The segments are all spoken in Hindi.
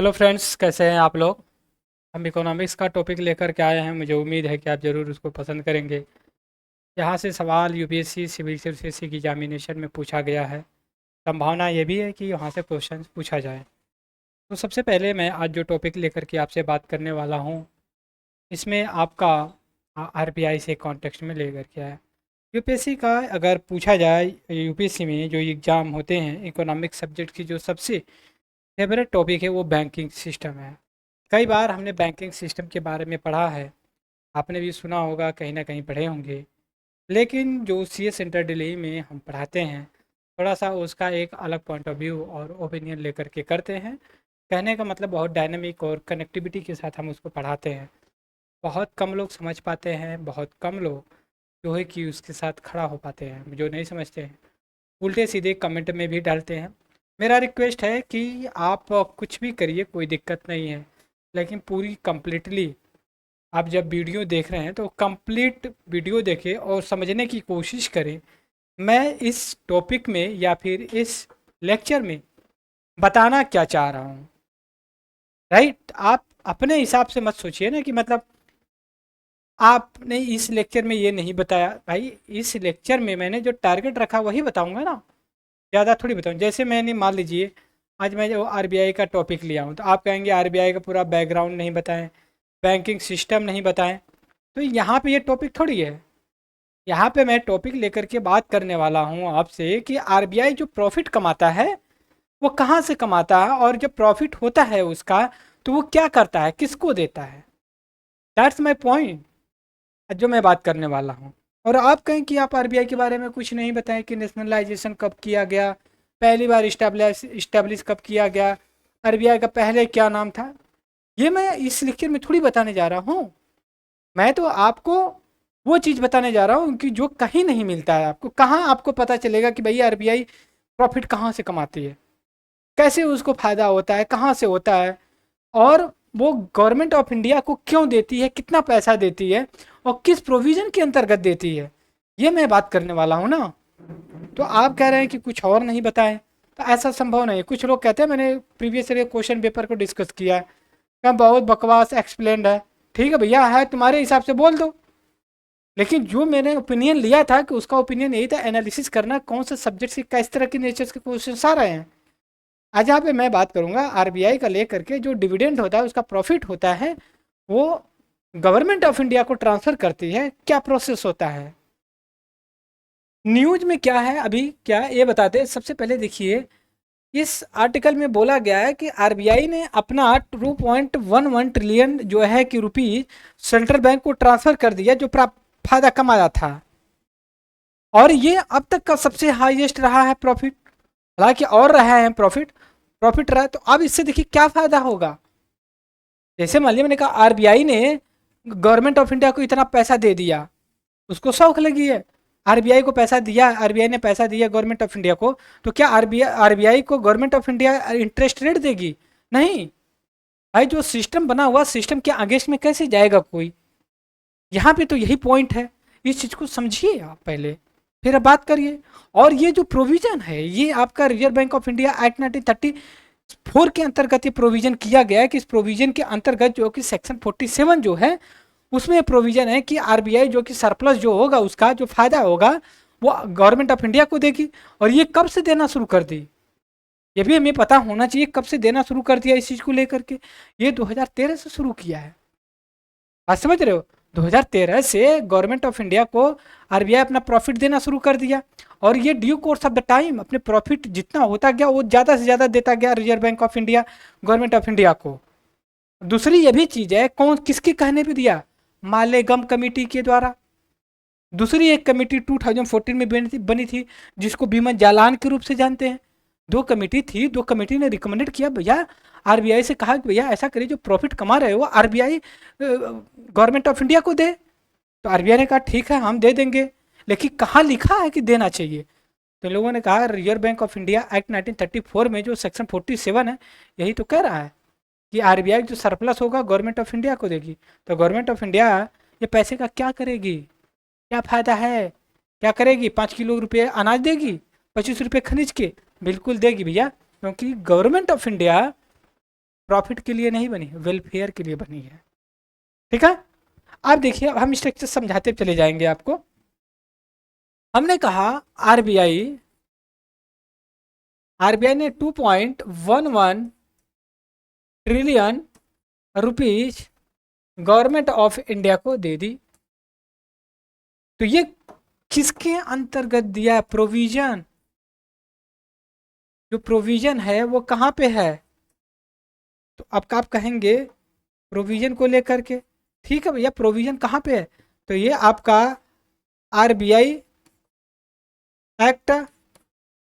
हेलो फ्रेंड्स, कैसे हैं आप लोग। हम इकोनॉमिक्स का टॉपिक लेकर के आए हैं। मुझे उम्मीद है कि आप ज़रूर उसको पसंद करेंगे। यहाँ से सवाल यूपीएससी सिविल सर्विसेज की एग्जामिनेशन में पूछा गया है। संभावना ये भी है कि वहाँ से क्वेश्चन पूछा जाए। तो सबसे पहले मैं आज जो टॉपिक लेकर के आपसे बात करने वाला हूँ, इसमें आपका आरबीआई से कॉन्टेक्स्ट में लेकर के आया। यूपीएससी का अगर पूछा जाए, यूपीएससी में जो एग्ज़ाम होते हैं इकोनॉमिक सब्जेक्ट की, जो सबसे फेवरेट टॉपिक है वो बैंकिंग सिस्टम है। कई बार हमने बैंकिंग सिस्टम के बारे में पढ़ा है, आपने भी सुना होगा, कहीं ना कहीं पढ़े होंगे। लेकिन जो सीए सेंटर दिल्ली में हम पढ़ाते हैं, थोड़ा सा उसका एक अलग पॉइंट ऑफ व्यू और ओपिनियन लेकर के करते हैं। कहने का मतलब बहुत डायनामिक और कनेक्टिविटी के साथ हम उसको पढ़ाते हैं। बहुत कम लोग समझ पाते हैं, बहुत कम लोग जो है कि उसके साथ खड़ा हो पाते हैं। जो नहीं समझते हैं उल्टे सीधे कमेंट में भी डालते हैं। मेरा रिक्वेस्ट है कि आप कुछ भी करिए, कोई दिक्कत नहीं है, लेकिन पूरी कंप्लीटली आप जब वीडियो देख रहे हैं तो कंप्लीट वीडियो देखें और समझने की कोशिश करें। मैं इस टॉपिक में या फिर इस लेक्चर में बताना क्या चाह रहा हूँ। राइट, आप अपने हिसाब से मत सोचिए ना कि मतलब आपने इस लेक्चर में ये नहीं बताया। भाई, इस लेक्चर में मैंने जो टारगेट रखा वही बताऊंगा ना, ज़्यादा थोड़ी बताऊँ। जैसे मैंने मान लीजिए आज मैं जो आरबीआई का टॉपिक लिया हूँ, तो आप कहेंगे आरबीआई का पूरा बैकग्राउंड नहीं बताएं, बैंकिंग सिस्टम नहीं बताएं। तो यहाँ पे ये टॉपिक थोड़ी है। यहाँ पे मैं टॉपिक लेकर के बात करने वाला हूँ आपसे कि आरबीआई जो प्रॉफिट कमाता है वो कहाँ से कमाता है, और जब प्रॉफिट होता है उसका तो वो क्या करता है, किसको देता है। दैट्स माई पॉइंट जो मैं बात करने वाला हूँ। और आप कहें कि आप आरबीआई के बारे में कुछ नहीं बताएं कि नेशनलाइजेशन कब किया गया, पहली बार इस्टेब्लिश कब किया गया, आरबीआई का पहले क्या नाम था। ये मैं इस लेक्चर में थोड़ी बताने जा रहा हूँ। मैं तो आपको वो चीज़ बताने जा रहा हूँ कि जो कहीं नहीं मिलता है। आपको कहाँ आपको पता चलेगा कि भैया आरबीआई प्रॉफिट कहाँ से कमाती है, कैसे उसको फ़ायदा होता है, कहाँ से होता है, और वो गवर्नमेंट ऑफ इंडिया को क्यों देती है, कितना पैसा देती है, और किस प्रोविज़न के अंतर्गत देती है। ये मैं बात करने वाला हूँ ना। तो आप कह रहे हैं कि कुछ और नहीं बताएं, तो ऐसा संभव नहीं है। कुछ लोग कहते हैं मैंने प्रीवियस ईयर क्वेश्चन पेपर को डिस्कस किया है, क्या बहुत बकवास एक्सप्लेन्ड है। ठीक है भैया, है तुम्हारे हिसाब से बोल दो। लेकिन जो मैंने ओपिनियन लिया था कि उसका ओपिनियन यही था, एनालिसिस करना कौन से सब्जेक्ट से किस तरह के नेचर के क्वेश्चन आ रहे हैं। आज यहाँ पे मैं बात करूंगा आरबीआई का लेकर के, जो डिविडेंड होता है उसका प्रॉफिट होता है वो गवर्नमेंट ऑफ इंडिया को ट्रांसफर करती है, क्या प्रोसेस होता है। न्यूज में क्या है अभी, क्या ये बताते हैं। सबसे पहले देखिए, इस आर्टिकल में बोला गया है कि आरबीआई ने अपना 2.11 ट्रिलियन जो है कि रुपीज सेंट्रल बैंक को ट्रांसफर कर दिया, जो फायदा कमाया था। और ये अब तक का सबसे हाईएस्ट रहा है प्रॉफिट। हालांकि और रहा है प्रॉफिट, प्रॉफिट रहा है। तो अब इससे देखिए क्या फायदा होगा। जैसे मान लिया मैंने कहा आरबीआई ने गवर्नमेंट ऑफ इंडिया को इतना पैसा दे दिया, उसको शौक लगी है, आरबीआई को पैसा दिया, आरबीआई ने पैसा दिया गवर्नमेंट ऑफ इंडिया को, तो क्या आरबीआई आरबीआई को government of India interest rate देगी? नहीं। भाई, जो सिस्टम बना हुआ सिस्टम के अगेंस्ट में कैसे जाएगा कोई। यहाँ पे तो यही पॉइंट है। इस चीज़ को समझिए आप पहले, फिर अब बात करिए। और ये जो प्रोविजन है ये आपका reserve bank of India act 1934 के अंतर्गत ये प्रोविजन किया गया है कि इस प्रोविजन के अंतर्गत जो कि सेक्शन 47 जो है उसमें प्रोविजन है कि आरबीआई जो कि सरप्लस जो होगा उसका जो फायदा होगा वो गवर्नमेंट ऑफ इंडिया को देगी। और ये कब से देना शुरू कर दी, ये भी हमें पता होना चाहिए कब से देना शुरू कर दिया इस चीज़ को लेकर के। ये 2013 से शुरू किया है। बात समझ रहे हो। 2013 से गवर्नमेंट ऑफ इंडिया को आरबीआई अपना प्रॉफिट देना शुरू कर दिया। और ये due course of the time अपने प्रॉफिट जितना होता गया वो ज़्यादा से ज़्यादा देता गया reserve bank of India government of India को। दूसरी ये भी चीज़ है, कौन किसके कहने पे दिया, मालेगम कमेटी के द्वारा। दूसरी एक कमेटी 2014 में बनी थी जिसको बीमन जालान के रूप से जानते हैं। दो कमेटी थी, दो कमेटी ने रिकमेंडेड किया भैया, आरबीआई से कहा कि भैया ऐसा करिए जो प्रॉफिट कमा रहे हो आरबीआई गवर्नमेंट ऑफ इंडिया को दे। तो आरबीआई ने कहा ठीक है हम दे देंगे, लेकिन कहाँ लिखा है कि देना चाहिए। तो इन लोगों ने कहा reserve bank of India act 1934 में जो सेक्शन 47 है यही तो कह रहा है कि आरबीआई जो सरप्लस होगा गवर्नमेंट ऑफ इंडिया को देगी। तो गवर्नमेंट ऑफ इंडिया ये पैसे का क्या करेगी, क्या फ़ायदा है, क्या करेगी, 5 किलो रुपये अनाज देगी, 25 रुपये खरीद के? बिल्कुल देगी भैया, क्योंकि गवर्नमेंट ऑफ इंडिया प्रॉफिट के लिए नहीं बनी, वेलफेयर के लिए बनी है। ठीक है, अब देखिए, अब हम स्ट्रक्चर समझाते चले जाएंगे आपको। हमने कहा आरबीआई आरबीआई ने 2.11 trillion rupees government of India को दे दी। तो ये किसके अंतर्गत दिया? प्रोविजन, जो प्रोविजन है वो कहाँ पे है? तो अब आप कहेंगे प्रोविजन को लेकर के, ठीक है भैया, प्रोविजन कहाँ पे है? तो ये आपका आरबीआई एक्ट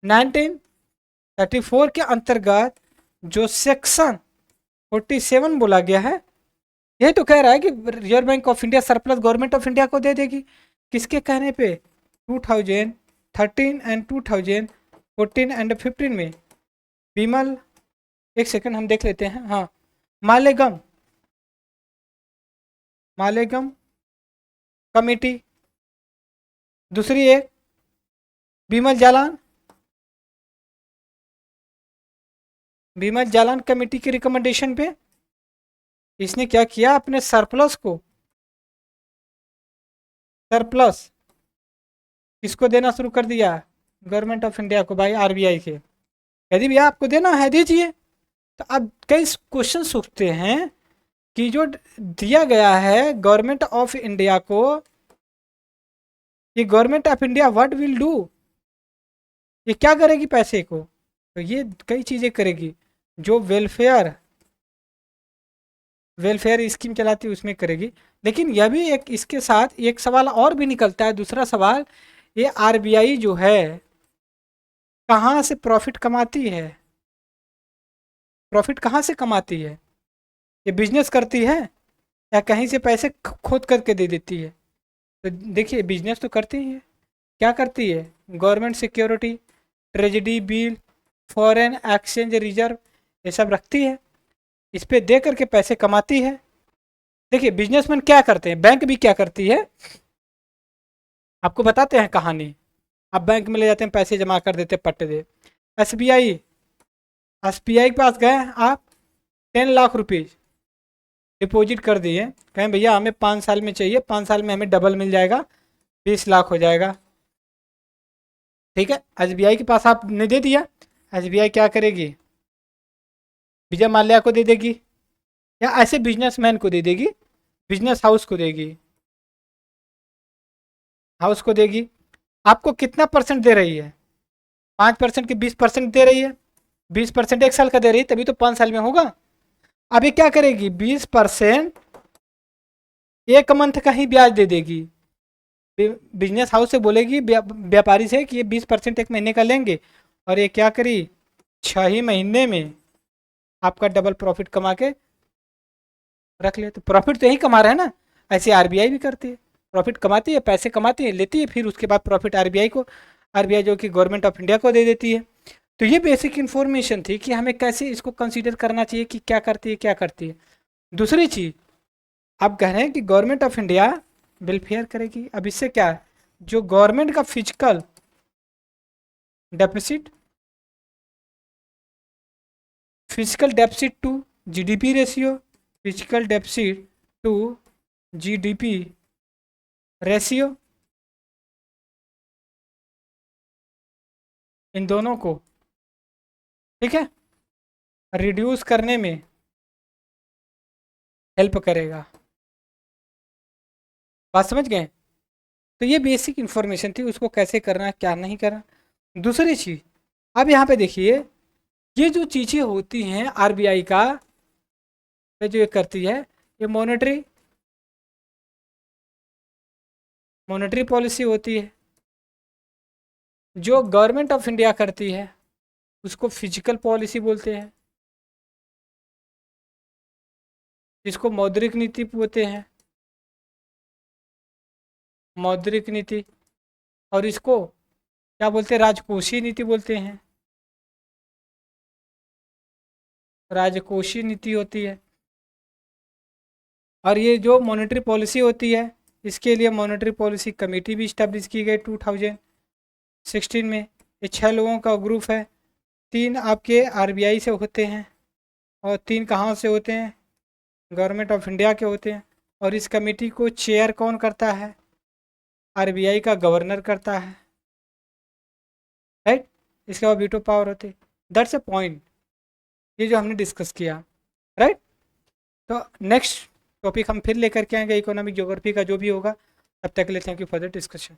1934 के अंतर्गत जो सेक्शन 47 बोला गया है, यही तो कह रहा है कि reserve bank of India surplus government of India को दे देगी। किसके कहने पे? 2013 एंड 2014 एंड 15 में बिमल, एक सेकंड हम देख लेते हैं, हाँ, मालेगम कमेटी, दूसरी एक बिमल जालान कमेटी की रिकमेंडेशन पे इसने क्या किया? अपने सरप्लस किसको देना शुरू कर दिया? गवर्नमेंट ऑफ इंडिया को, भाई आरबीआई के। यदि भैया आपको देना है दीजिए। तो अब कई क्वेश्चन उठते हैं कि जो दिया गया है गवर्नमेंट ऑफ इंडिया को, ये government of India what will do, ये क्या करेगी पैसे को? तो ये कई चीज़ें करेगी, जो वेलफेयर स्कीम चलाती है उसमें करेगी। लेकिन यह भी एक, इसके साथ एक सवाल और भी निकलता है, दूसरा सवाल, ये आरबीआई जो है कहाँ से प्रॉफिट कमाती है? प्रॉफिट कहाँ से कमाती है? ये बिजनेस करती है या कहीं से पैसे खोद करके दे देती है? तो देखिए, बिजनेस तो करती है। क्या करती है? Government security, treasury bill, foreign exchange reserve, ये सब रखती है, इस पे दे करके पैसे कमाती है। देखिए, बिजनेसमैन क्या करते हैं, बैंक भी क्या करती है, आपको बताते हैं कहानी। आप बैंक में ले जाते हैं, पैसे जमा कर देते, पट्टे दे। एसबीआई के पास गए आप, 10 लाख रुपीज़ डिपॉजिट कर दिए, कहें भैया हमें 5 साल में चाहिए, 5 साल में हमें डबल मिल जाएगा, 20 लाख हो जाएगा। ठीक है, एसबीआई के पास आपने दे दिया, एसबीआई क्या करेगी? विजय माल्या को दे देगी, या ऐसे बिजनेसमैन को दे देगी, बिजनेस हाउस को देगी, आपको कितना परसेंट दे रही है? 5% की 20% दे रही है, 20% 1 साल का दे रही है, तभी तो 5 साल में होगा। अभी क्या करेगी? 20% 1 मंथ का ही ब्याज दे देगी। बिजनेस हाउस से बोलेगी व्यापारी से कि ये 20% 1 महीने का लेंगे, और ये क्या करी? 6 ही महीने में आपका डबल प्रॉफिट कमा के रख ले। तो प्रॉफिट तो यही कमा रहे हैं ना, ऐसे आरबीआई भी करती है, प्रॉफिट कमाती है, पैसे कमाती है, लेती है, फिर उसके बाद प्रॉफिट आरबीआई जो कि गवर्नमेंट ऑफ इंडिया को दे देती है। तो ये बेसिक इन्फॉर्मेशन थी कि हमें कैसे इसको कंसीडर करना चाहिए कि क्या करती है। दूसरी चीज़, आप कह रहे हैं कि गवर्नमेंट ऑफ इंडिया वेलफेयर करेगी। अब इससे क्या है? जो गवर्नमेंट का physical deficit to GDP ratio, physical deficit to GDP ratio, इन दोनों को, ठीक है, रिड्यूस करने में हेल्प करेगा। बात समझ गए? तो ये बेसिक इन्फॉर्मेशन थी, उसको कैसे करना, क्या नहीं करना। दूसरी चीज़, अब यहाँ पे देखिए, ये जो चीज़ें होती हैं आरबीआई का, जो ये करती है, ये मॉनेटरी पॉलिसी होती है। जो गवर्नमेंट ऑफ इंडिया करती है उसको फिजिकल पॉलिसी बोलते हैं, जिसको मौद्रिक नीति बोलते हैं, मौद्रिक नीति। और इसको क्या बोलते हैं? राजकोषीय नीति बोलते हैं, राजकोषीय नीति होती है। और ये जो मॉनेटरी पॉलिसी होती है, इसके लिए मॉनेटरी पॉलिसी कमेटी भी इस्टेब्लिश की गई 2016 में। ये 6 लोगों का ग्रुप है, 3 आपके आरबीआई से होते हैं और 3 कहाँ से होते हैं, गवर्नमेंट ऑफ इंडिया के होते हैं। और इस कमेटी को चेयर कौन करता है, आरबीआई का गवर्नर करता है, राइट। इसके बाद वीटो पावर होते, दैट्स अ पॉइंट, ये जो हमने डिस्कस किया, राइट। तो नेक्स्ट टॉपिक हम फिर लेकर के आएंगे इकोनॉमिक ज्योग्राफी का जो भी होगा। तब तक के लिए thank you for the discussion.